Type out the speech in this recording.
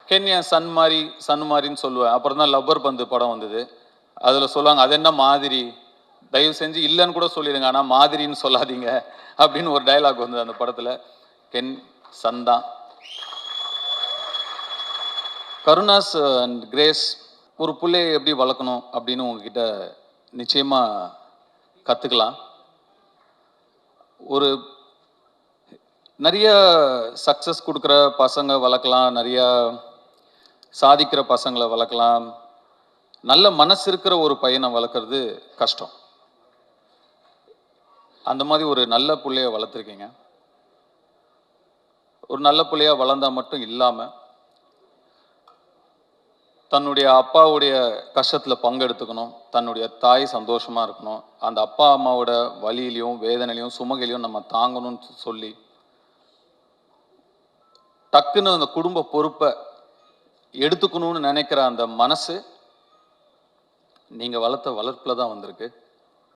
Kenya Sun மாதிரின்னு சொல்லுவேன். அப்புறம் தான் லப்பர் பந்து படம் வந்தது. அதில் சொல்லுவாங்க, அது என்ன மாதிரி, தயவு செஞ்சு இல்லைன்னு கூட சொல்லிடுங்க, ஆனால் மாதிரின்னு சொல்லாதீங்க அப்படின்னு ஒரு டைலாக் வந்தது அந்த படத்தில். கென் சன் தான். கருணாஸ் அண்ட் கிரேஸ் ஒரு பிள்ளையை எப்படி வளர்க்கணும் அப்படின்னு உங்ககிட்ட நிச்சயமாக கற்றுக்கலாம். ஒரு நிறைய சக்ஸஸ் கொடுக்குற பசங்க வளர்க்கலாம், நிறைய சாதிக்கிற பசங்களை வளர்க்கலாம். நல்ல மனசு இருக்கிற ஒரு பையனை வளர்க்குறது கஷ்டம். அந்த மாதிரி ஒரு நல்ல பிள்ளைய வளர்த்துருக்கீங்க. ஒரு நல்ல பிள்ளையா வளர்ந்தா மட்டும் இல்லாமல் தன்னுடைய அப்பாவுடைய கஷ்டத்தில் பங்கெடுத்துக்கணும், தன்னுடைய தாய் சந்தோஷமாக இருக்கணும், அந்த அப்பா அம்மாவோட வலியிலையும் வேதனையிலையும் சுமகையிலையும் நம்ம தாங்கணும்னு சொல்லி டக்குன்னு அந்த குடும்ப பொறுப்பை எடுத்துக்கணும்னு நினைக்கிற அந்த மனசு நீங்கள் வளர்த்த வளர்ப்பில் தான் வந்திருக்கு.